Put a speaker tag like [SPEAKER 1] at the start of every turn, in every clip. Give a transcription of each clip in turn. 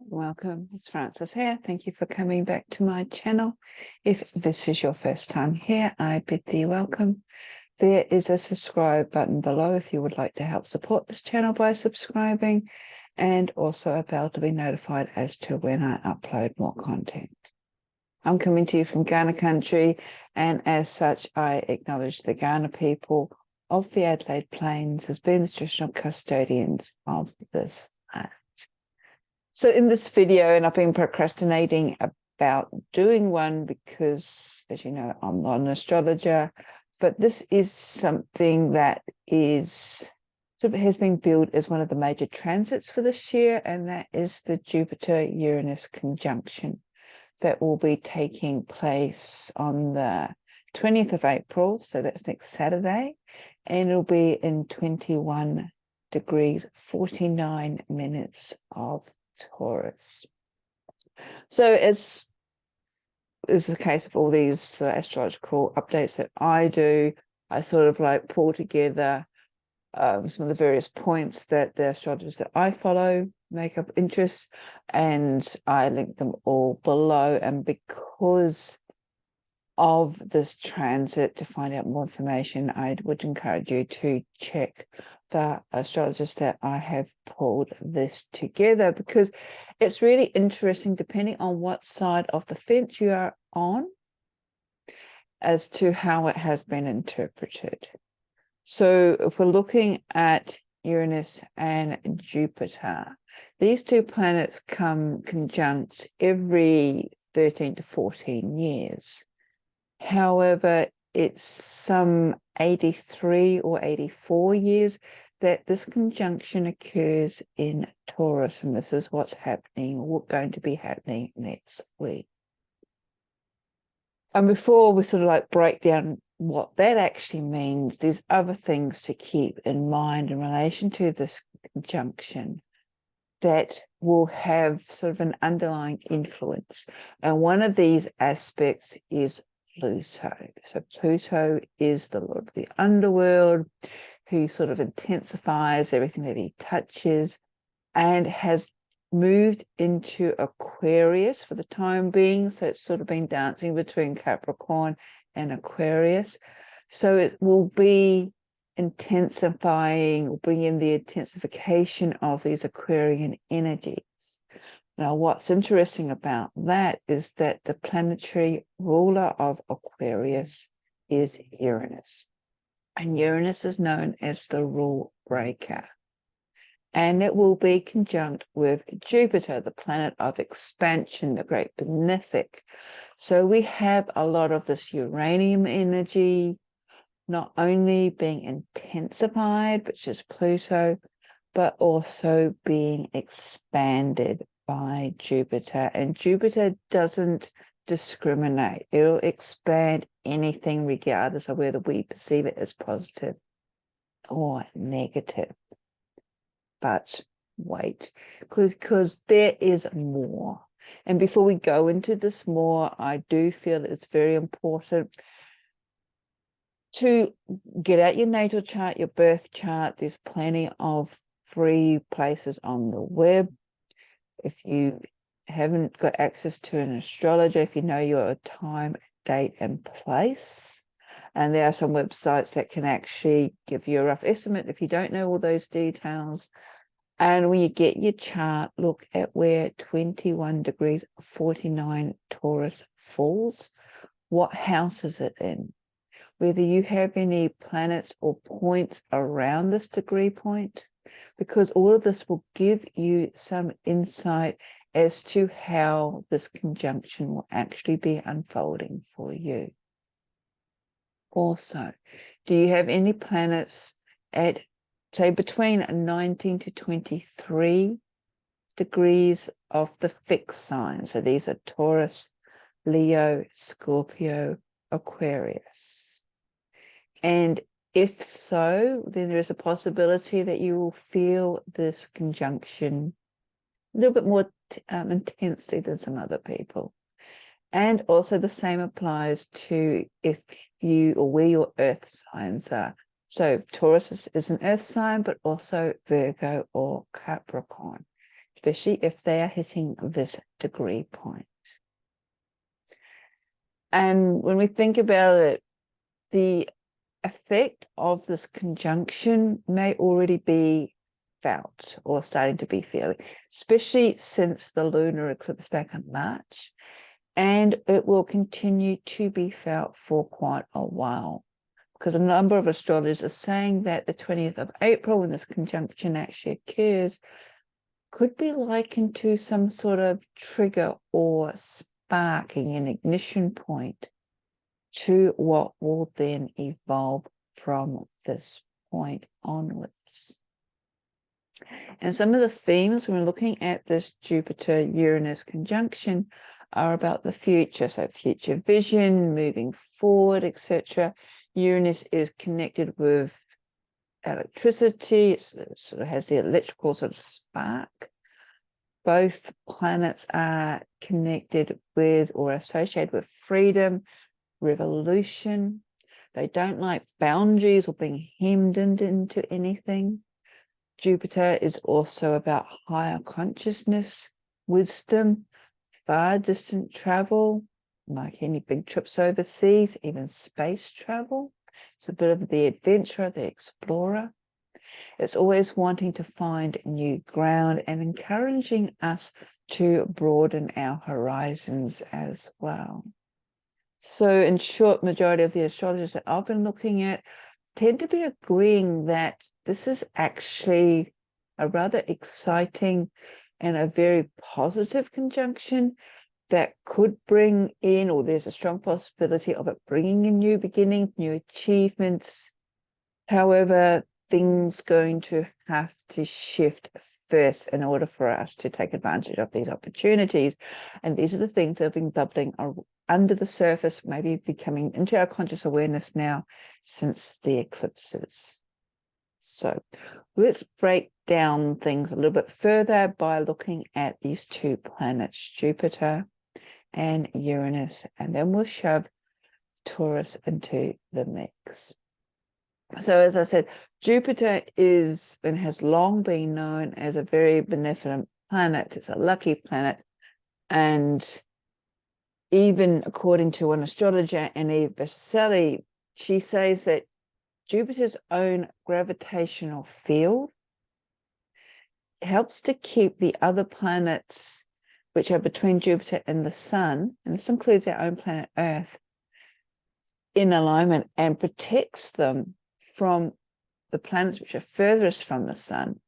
[SPEAKER 1] Welcome, it's Frances here. Thank you for coming back to my channel. If this is your first time here, I bid thee welcome. There is a subscribe button below if you would like to help support this channel by subscribing, and also a bell to be notified as to when I upload more content. I'm coming to you from Ghana country, and as such, I acknowledge the Ghana people of the Adelaide Plains as being the traditional custodians of this land. So in this video, and I've been procrastinating about doing one because, as you know, I'm not an astrologer, but this is something that is sort of has been billed as one of the major transits for this year, and that is the Jupiter-Uranus conjunction that will be taking place on the 20th of April, so that's next Saturday, and it'll be in 21 degrees 49 minutes of Taurus. So as is the case of all these astrological updates that I do, I sort of like pull together some of the various points that the astrologers that I follow make up interests, and I link them all below. And because of this transit, to find out more information, I would encourage you to check the astrologers that I have pulled this together, because it's really interesting depending on what side of the fence you are on as to how it has been interpreted. So if we're looking at Uranus and Jupiter, these two planets come conjunct every 13 to 14 years. However, it's some 83 or 84 years that this conjunction occurs in Taurus, and this is what's happening, or going to be happening next week. And before we sort of like break down what that actually means, there's other things to keep in mind in relation to this conjunction that will have sort of an underlying influence. And one of these aspects is Pluto. So Pluto is the lord of the underworld, who sort of intensifies everything that he touches, and has moved into Aquarius for the time being. So it's sort of been dancing between Capricorn and Aquarius. So it will be intensifying, or bring in the intensification of these Aquarian energies. Now, what's interesting about that is that the planetary ruler of Aquarius is Uranus. And Uranus is known as the rule breaker. And it will be conjunct with Jupiter, the planet of expansion, the Great Benefic. So we have a lot of this uranium energy not only being intensified, which is Pluto, but also being expanded by Jupiter. And Jupiter doesn't discriminate. It'll expand anything regardless of whether we perceive it as positive or negative. But wait, because there is more. And before we go into this more, I do feel it's very important to get out your natal chart, your birth chart. There's plenty of free places on the web. If you haven't got access to an astrologer, if you know your time, date, and place, and there are some websites that can actually give you a rough estimate if you don't know all those details. And when you get your chart, look at where 21 degrees 49 Taurus falls. What house is it in? Whether you have any planets or points around this degree point, because all of this will give you some insight as to how this conjunction will actually be unfolding for you. Also, do you have any planets at, say, between 19 to 23 degrees of the fixed sign? So these are Taurus, Leo, Scorpio, Aquarius. And if so, then there is a possibility that you will feel this conjunction a little bit more intensely than some other people. And also the same applies to if you, or where your earth signs are. So Taurus is an earth sign, but also Virgo or Capricorn. especially if they are hitting this degree point. And when we think about it, the effect of this conjunction may already be felt or starting to be feeling, especially since the lunar eclipse back in March, and it will continue to be felt for quite a while, because a number of astrologers are saying that the 20th of April, when this conjunction actually occurs, could be likened to some sort of trigger or sparking, an ignition point to what will then evolve from this point onwards. And some of the themes when we're looking at this Jupiter-Uranus conjunction are about the future, so future vision, moving forward, etc. Uranus is connected with electricity. It sort of has the electrical sort of spark. Both planets are connected with or associated with freedom, revolution. They don't like boundaries or being hemmed into anything. Jupiter is also about higher consciousness, wisdom, far distant travel, like any big trips overseas, even space travel. It's a bit of the adventurer, the explorer. It's always wanting to find new ground and encouraging us to broaden our horizons as well. So in short, majority of the astrologers that I've been looking at tend to be agreeing that this is actually a rather exciting and a very positive conjunction that could bring in, or there's a strong possibility of it bringing in new beginnings, new achievements. However, things going to have to shift first in order for us to take advantage of these opportunities. And these are the things that have been bubbling under the surface, maybe becoming into our conscious awareness now since the eclipses. So let's break down things a little bit further by looking at these two planets, Jupiter and Uranus, and then we'll shove Taurus into the mix. So as I said, Jupiter is and has long been known as a very beneficent planet. It's a lucky planet. And even according to one astrologer, Eve Berselli, she says that Jupiter's own gravitational field helps to keep the other planets, which are between Jupiter and the Sun, and this includes our own planet Earth, in alignment, and protects them from the planets which are furthest from the Sun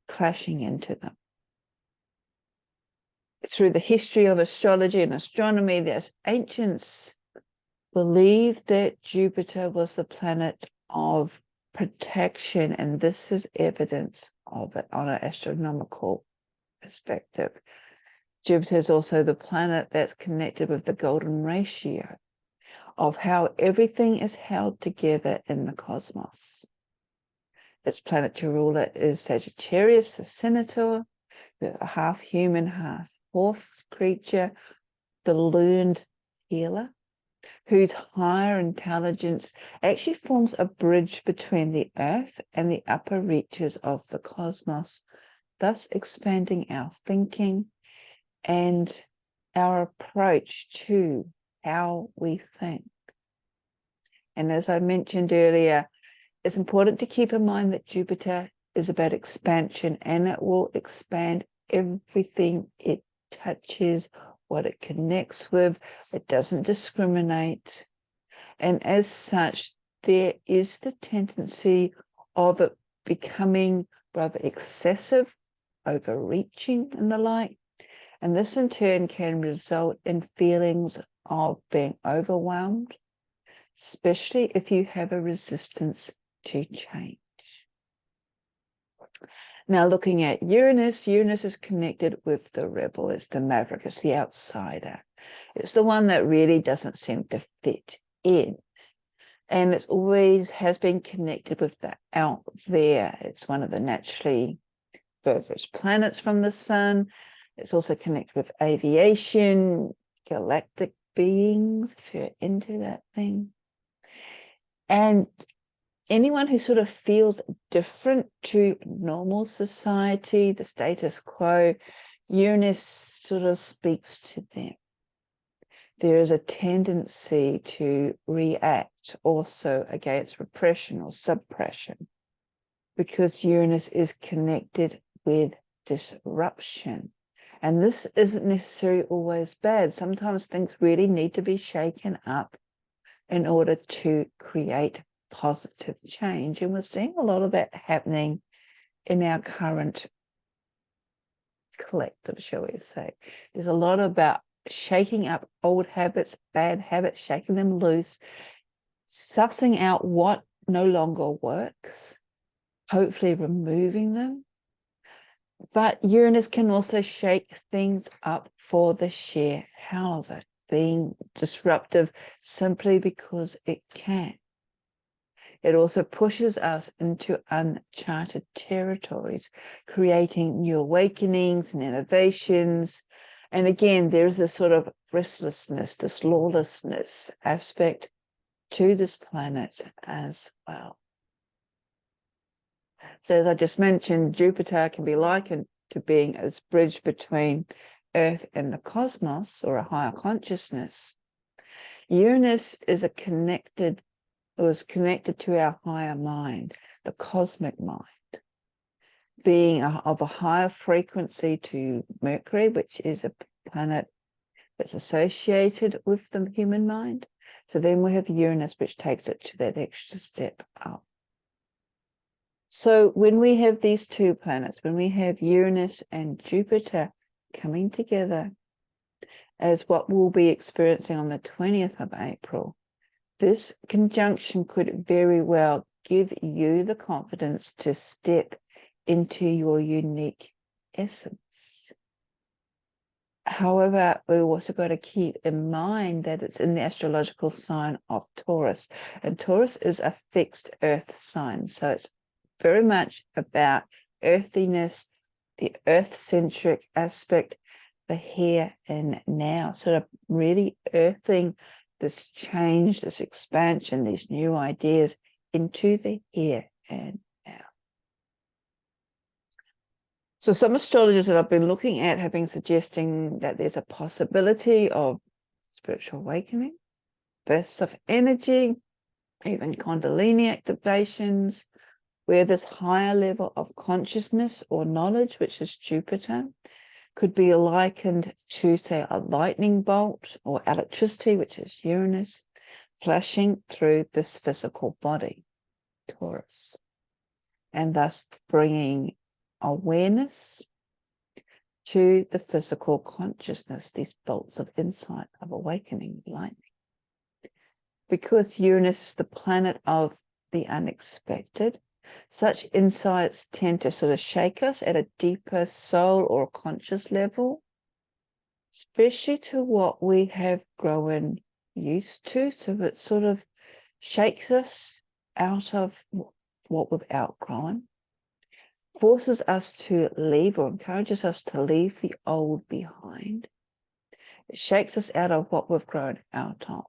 [SPEAKER 1] crashing into them. Through the history of astrology and astronomy, the ancients believed that Jupiter was the planet of protection, and this is evidence of it on an astronomical perspective. Jupiter is also the planet that's connected with the golden ratio of how everything is held together in the cosmos. Its planetary ruler is Sagittarius, the Senator, a half human, half horse creature, the learned healer, whose higher intelligence actually forms a bridge between the earth and the upper reaches of the cosmos, thus expanding our thinking and our approach to how we think. And as I mentioned earlier, it's important to keep in mind that Jupiter is about expansion, and it will expand everything it touches, what it connects with. It doesn't discriminate. And as such, there is the tendency of it becoming rather excessive, overreaching and the like. And this in turn can result in feelings of being overwhelmed, especially if you have a resistance to change. Now, looking at Uranus, Uranus is connected with the rebel. It's the maverick, it's the outsider. It's the one that really doesn't seem to fit in. And it always has been connected with the out there. It's one of the naturally furthest planets from the Sun. It's also connected with aviation, galactic beings, if you're into that thing. And anyone who sort of feels different to normal society, the status quo, Uranus sort of speaks to them. There is a tendency to react also against repression or suppression, because Uranus is connected with disruption. And this isn't necessarily always bad. Sometimes things really need to be shaken up in order to create positive change. And we're seeing a lot of that happening in our current collective, shall we say. There's a lot about shaking up old habits, bad habits, shaking them loose, sussing out what no longer works, hopefully removing them. But Uranus can also shake things up for the sheer hell of it, being disruptive simply because it can. It also pushes us into uncharted territories, creating new awakenings and innovations. And again, there's this sort of restlessness, this lawlessness aspect to this planet as well. So as I just mentioned, Jupiter can be likened to being a bridge between Earth and the cosmos, or a higher consciousness. Uranus is connected to our higher mind, the cosmic mind, being of a higher frequency to Mercury, which is a planet that's associated with the human mind. So then we have Uranus, which takes it to that extra step up. So when we have these two planets, when we have Uranus and Jupiter coming together as what we'll be experiencing on the 20th of April, this conjunction could very well give you the confidence to step into your unique essence. However, we also got to keep in mind that it's in the astrological sign of Taurus, and Taurus is a fixed earth sign. So it's very much about earthiness, the earth-centric aspect, the here and now, sort of really earthing this change, this expansion, these new ideas into the here and now. So some astrologers that I've been looking at have been suggesting that there's a possibility of spiritual awakening, bursts of energy, even Kundalini activations, where this higher level of consciousness or knowledge, which is Jupiter, could be likened to, say, a lightning bolt, or electricity, which is Uranus, flashing through this physical body, Taurus, and thus bringing awareness to the physical consciousness, these bolts of insight, of awakening, lightning. Because Uranus is the planet of the unexpected, such insights tend to sort of shake us at a deeper soul or conscious level, especially to what we have grown used to. So it sort of shakes us out of what we've outgrown, forces us to leave, or encourages us to leave the old behind. It shakes us out of what we've grown out of.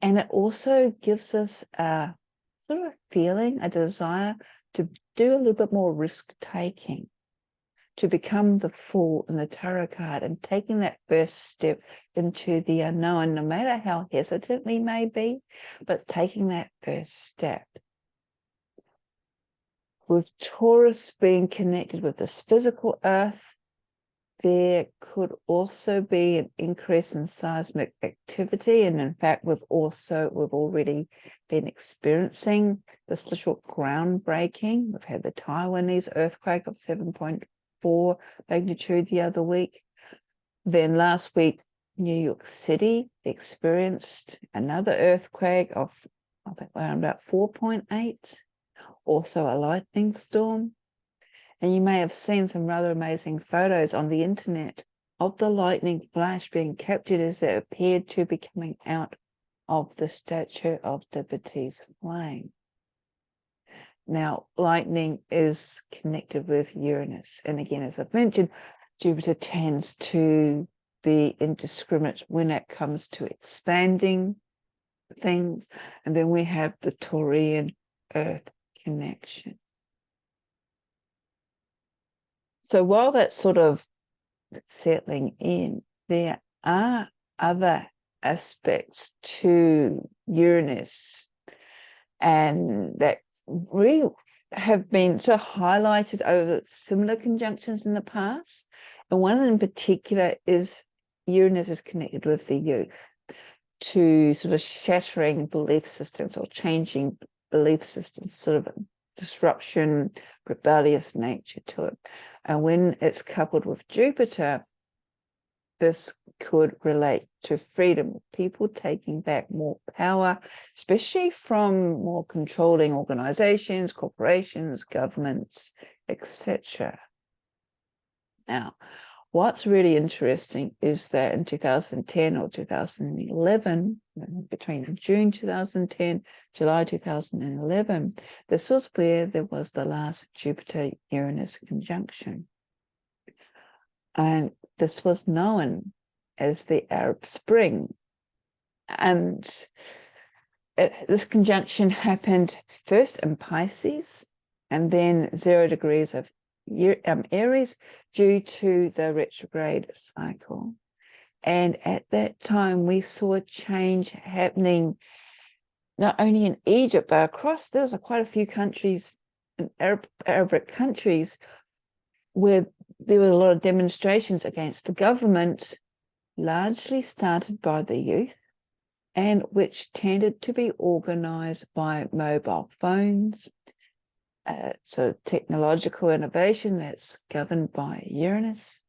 [SPEAKER 1] And it also gives us a sort of feeling, a desire to do a little bit more risk-taking, to become the Fool in the tarot card, and taking that first step into the unknown, no matter how hesitant we may be, but taking that first step. With Taurus being connected with this physical earth, there could also be an increase in seismic activity. And in fact, we've already been experiencing this little groundbreaking. We've had the Taiwanese earthquake of 7.4 magnitude the other week. Then last week, New York City experienced another earthquake of, I think, around about 4.8, also a lightning storm. And you may have seen some rather amazing photos on the internet of the lightning flash being captured as it appeared to be coming out of the Statue of Liberty's flame. Now, lightning is connected with Uranus. And again, as I've mentioned, Jupiter tends to be indiscriminate when it comes to expanding things. And then we have the Taurian Earth connection. So while that's sort of settling in, there are other aspects to Uranus, and that really have been so highlighted over similar conjunctions in the past. And one in particular is Uranus is connected with the youth, to sort of shattering belief systems or changing belief systems, sort of a disruption, rebellious nature to it. And when it's coupled with Jupiter, this could relate to freedom, people taking back more power, especially from more controlling organizations, corporations, governments, etc. Now, what's really interesting is that in 2010 or 2011, between June 2010, July 2011, this was where there was the last Jupiter-Uranus conjunction. And this was known as the Arab Spring. And this conjunction happened first in Pisces and then 0 degrees of Aries due to the retrograde cycle. And at that time, we saw a change happening not only in Egypt, but across, there was quite a few countries, Arabic countries, where there were a lot of demonstrations against the government, largely started by the youth, and which tended to be organized by mobile phones. So technological innovation that's governed by Uranus.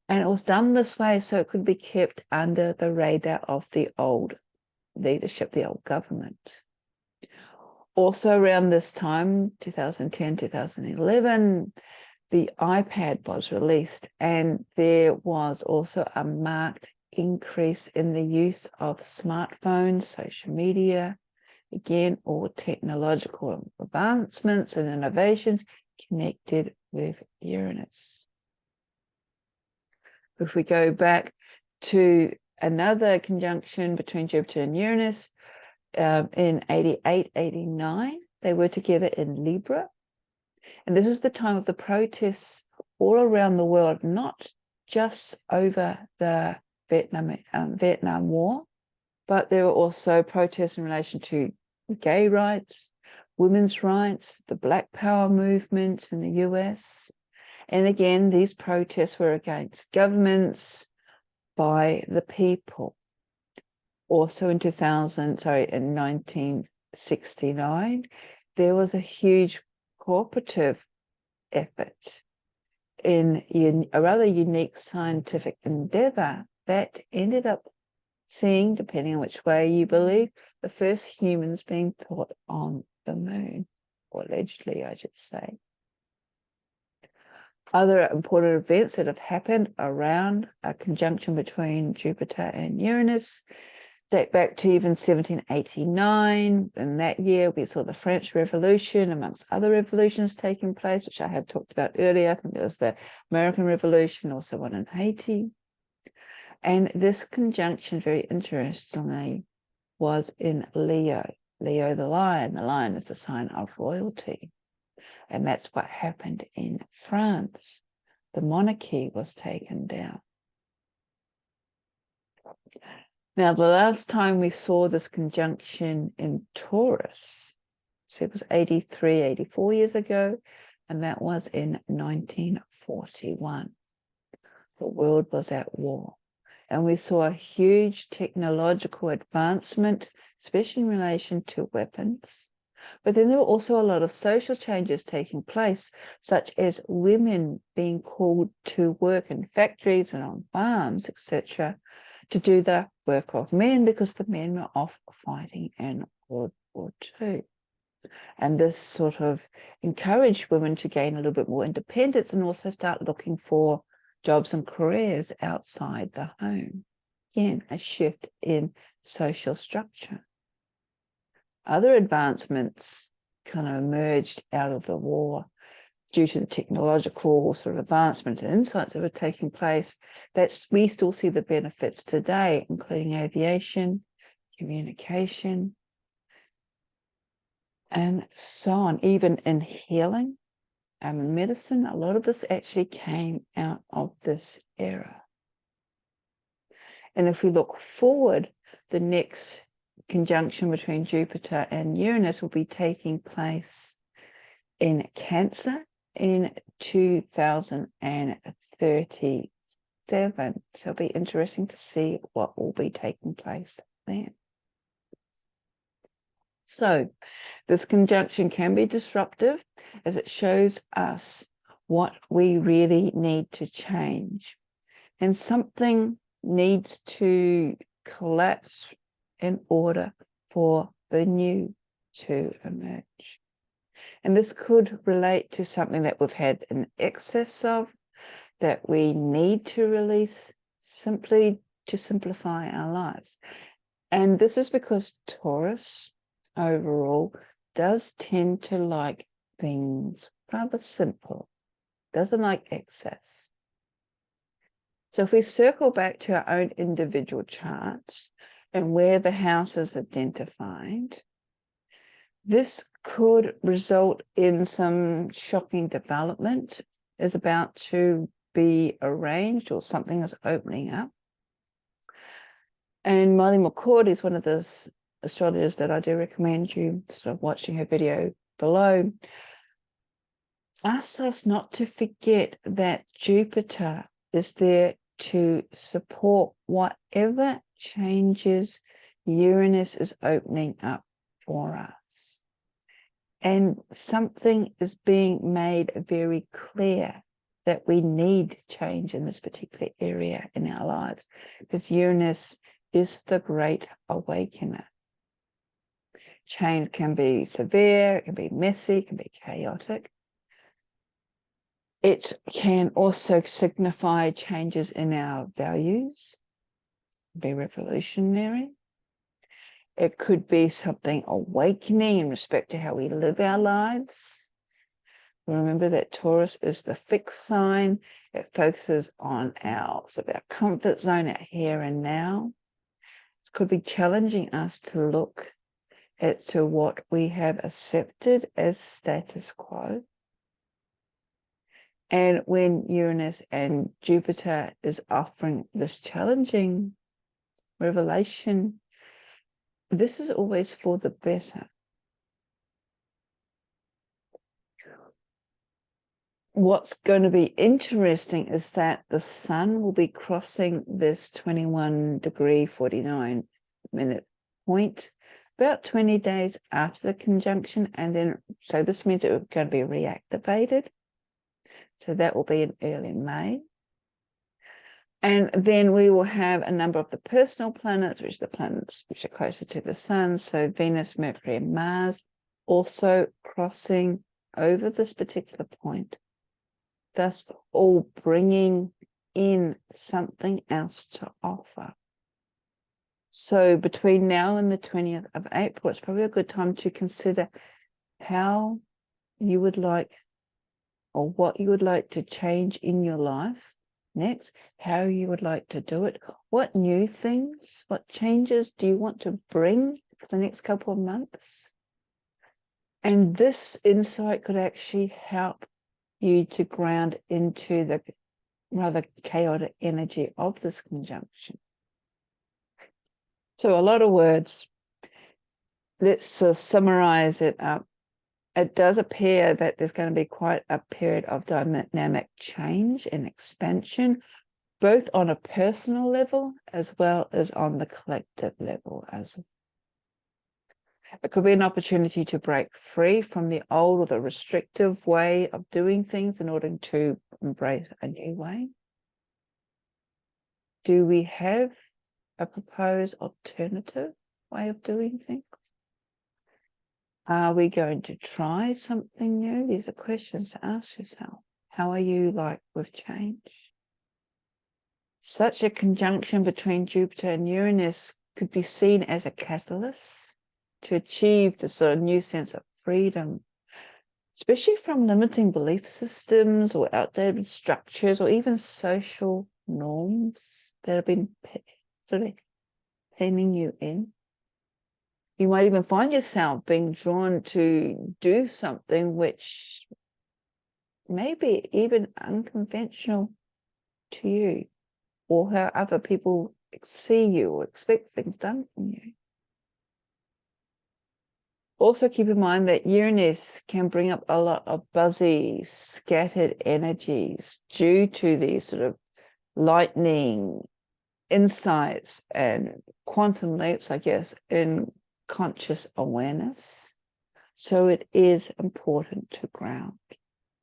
[SPEAKER 1] And it was done this way so it could be kept under the radar of the old leadership, the old government. Also around this time, 2010, 2011, the iPad was released, and there was also a marked increase in the use of smartphones, social media, again, all technological advancements and innovations connected with Uranus. If we go back to another conjunction between Jupiter and Uranus in 88, 89, they were together in Libra. And this was the time of the protests all around the world, not just over the Vietnam War, but there were also protests in relation to gay rights, women's rights, the Black Power movement in the US. And again, these protests were against governments by the people. Also in 1969, there was a huge cooperative effort in a rather unique scientific endeavor that ended up seeing, depending on which way you believe, the first humans being put on the moon, or allegedly, I should say. Other important events that have happened around a conjunction between Jupiter and Uranus date back to even 1789. In that year, we saw the French Revolution, amongst other revolutions taking place, which I have talked about earlier. I think there was the American Revolution, also one in Haiti. And this conjunction, very interestingly, was in Leo. Leo the lion. The lion is the sign of royalty. And that's what happened in France. The monarchy was taken down. Now, the last time we saw this conjunction in Taurus, so it was 83, 84 years ago, and that was in 1941. The world was at war. And we saw a huge technological advancement, especially in relation to weapons. But then there were also a lot of social changes taking place, such as women being called to work in factories and on farms, etc., to do the work of men, because the men were off fighting in World War II. And this sort of encouraged women to gain a little bit more independence and also start looking for jobs and careers outside the home. Again, a shift in social structure. Other advancements kind of emerged out of the war due to the technological sort of advancement and insights that were taking place. We still see the benefits today, including aviation, communication. and so on. Even in healing and medicine, a lot of this actually came out of this era. And if we look forward, the next conjunction between Jupiter and Uranus will be taking place in Cancer in 2037. So it'll be interesting to see what will be taking place then. So this conjunction can be disruptive as it shows us what we really need to change. And something needs to collapse in order for the new to emerge. And this could relate to something that we've had an excess of, that we need to release simply to simplify our lives. And this is because Taurus overall does tend to like things rather simple, doesn't like excess. So if we circle back to our own individual charts and where the house is identified, this could result in some shocking development is about to be arranged, or something is opening up. And Molly McCord is one of those astrologers that I do recommend you sort of watching her video below. Asks us not to forget that Jupiter is there to support whatever changes Uranus is opening up for us. And something is being made very clear that we need change in this particular area in our lives, because Uranus is the great awakener. Change can be severe, it can be messy, it can be chaotic. It can also signify changes in our values, be revolutionary. It could be something awakening in respect to how we live our lives. Remember that Taurus is the fixed sign. It focuses on our comfort zone, our here and now. It could be challenging us to look at what we have accepted as status quo. And when Uranus and Jupiter is offering this challenging revelation, this is always for the better. What's going to be interesting is that the sun will be crossing this 21°49' point about 20 days after the conjunction. And then, so this means it's going to be reactivated. So that will be in early May. And then we will have a number of the personal planets, which are the planets which are closer to the sun. So Venus, Mercury, and Mars also crossing over this particular point, thus all bringing in something else to offer. So between now and the 20th of April, it's probably a good time to consider how you would like, or what you would like to change in your life next, how you would like to do it, what new things, what changes do you want to bring for the next couple of months. And this insight could actually help you to ground into the rather chaotic energy of this conjunction. So a lot of words. Let's summarize it up. It does appear that there's going to be quite a period of dynamic change and expansion, both on a personal level as well as on the collective level. It could be an opportunity to break free from the old or the restrictive way of doing things in order to embrace a new way. Do we have a proposed alternative way of doing things? Are we going to try something new? These are questions to ask yourself. How are you like with change? Such a conjunction between Jupiter and Uranus could be seen as a catalyst to achieve this sort of new sense of freedom, especially from limiting belief systems or outdated structures or even social norms that have been sort of pinning you in. You might even find yourself being drawn to do something which may be even unconventional to you, or how other people see you or expect things done from you. Also keep in mind that Uranus can bring up a lot of buzzy, scattered energies due to these sort of lightning insights and quantum leaps, I guess, in conscious awareness. So it is important to ground,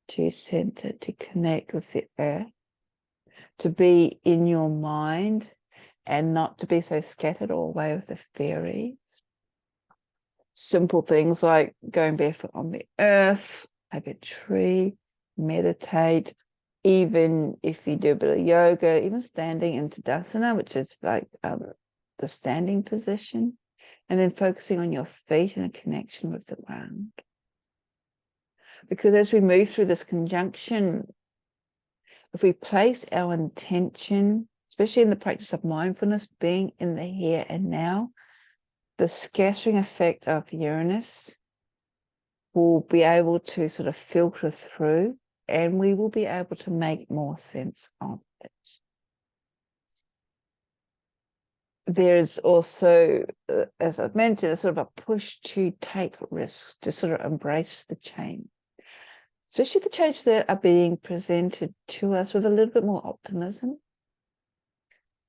[SPEAKER 1] to center, to connect with the earth, to be in your mind and not to be so scattered all away with the fairies. Simple things like going barefoot on the earth, like a tree, meditate, even if you do a bit of yoga, even standing in Tadasana, which is like the standing position, and then focusing on your feet and a connection with the ground. Because as we move through this conjunction, if we place our intention, especially in the practice of mindfulness, being in the here and now, the scattering effect of Uranus will be able to sort of filter through, and we will be able to make more sense of it. There's also, as I've mentioned, a sort of a push to take risks, to sort of embrace the change, especially the changes that are being presented to us with a little bit more optimism,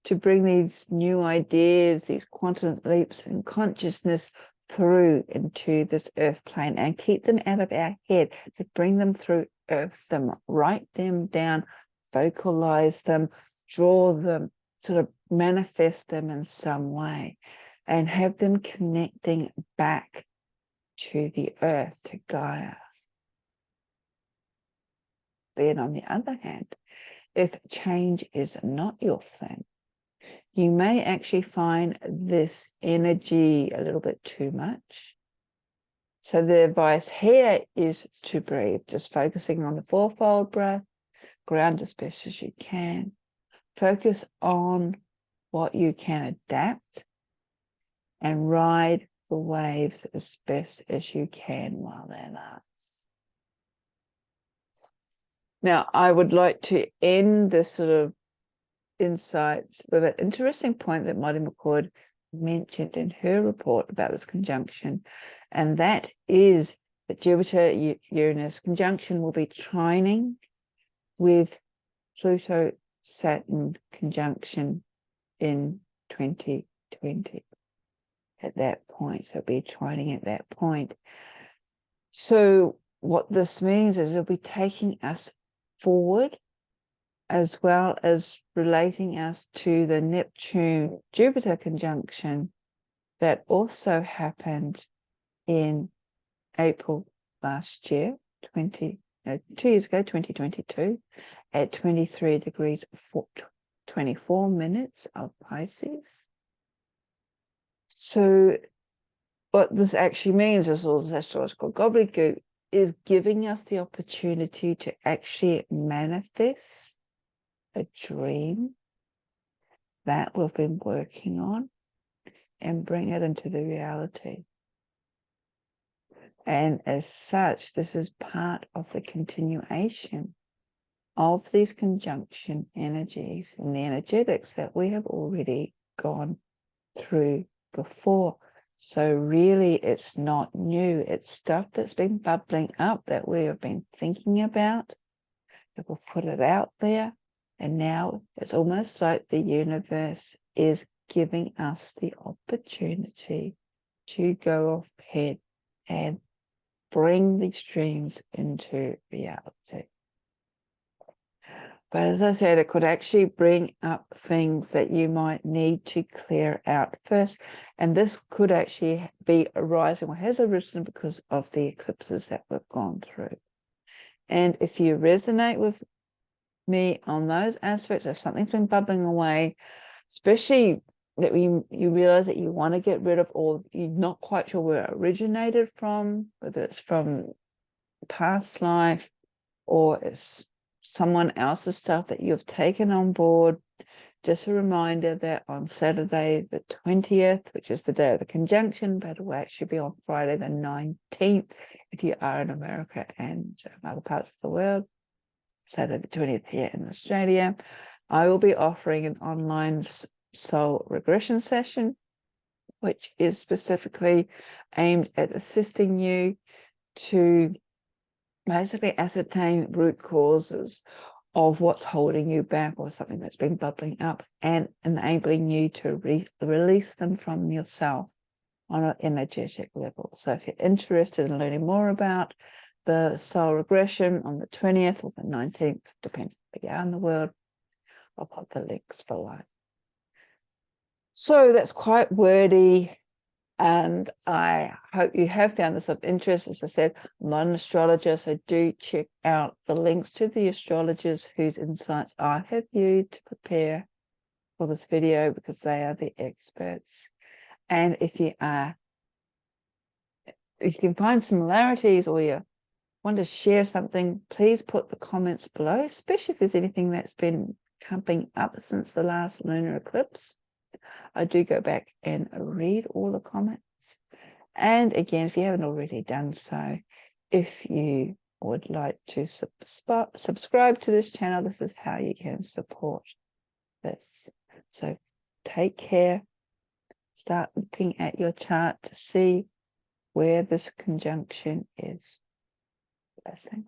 [SPEAKER 1] to bring these new ideas, these quantum leaps in consciousness through into this earth plane and keep them out of our head, to bring them through earth them, write them down, vocalize them, draw them, sort of manifest them in some way, and have them connecting back to the earth, to Gaia. Then on the other hand, if change is not your thing, you may actually find this energy a little bit too much. So the advice here is to breathe, just focusing on the fourfold breath, ground as best as you can. Focus on what you can adapt and ride the waves as best as you can while they last. Now, I would like to end this sort of insights with an interesting point that Marty McCord mentioned in her report about this conjunction, and that is that Jupiter-Uranus conjunction will be trining with Pluto-Saturn conjunction in 2020. At that point, so it'll be trining at that point. So what this means is it'll be taking us forward, as well as relating us to the Neptune-Jupiter conjunction that also happened in April last year, 2 years ago, 2022, at 23 degrees 24 minutes of Pisces. So what this actually means is all this astrological gobbledygook is giving us the opportunity to actually manifest a dream that we've been working on and bring it into the reality. And as such, this is part of the continuation of these conjunction energies and the energetics that we have already gone through before. So really, it's not new. It's stuff that's been bubbling up that we have been thinking about, that we'll put it out there. And now it's almost like the universe is giving us the opportunity to go ahead and bring these dreams into reality. But as I said, it could actually bring up things that you might need to clear out first. And this could actually be arising or has arisen because of the eclipses that we've gone through. And if you resonate with me on those aspects of something's been bubbling away, especially that you realize that you want to get rid of, or you're not quite sure where it originated from, whether it's from past life or it's someone else's stuff that you've taken on board, Just a reminder that on Saturday the 20th, which is the day of the conjunction, but it will actually be on Friday the 19th if you are in America and other parts of the world. Saturday the 20th here in Australia, I will be offering an online soul regression session, which is specifically aimed at assisting you to basically ascertain root causes of what's holding you back or something that's been bubbling up, and enabling you to release them from yourself on an energetic level. So if you're interested in learning more about the soul regression on the 20th or the 19th, depends where you are in the world, I'll put the links below. So that's quite wordy, and I hope you have found this of interest. As I said, I'm not an astrologer, so do check out the links to the astrologers whose insights I have used to prepare for this video, because they are the experts. And if you can find similarities, or you want to share something, please put the comments below, especially if there's anything that's been coming up since the last lunar eclipse. I do go back and read all the comments. And again, if you haven't already done so, if you would like to subscribe to this channel, this is how you can support this. So take care. Start looking at your chart to see where this conjunction is. Blessing.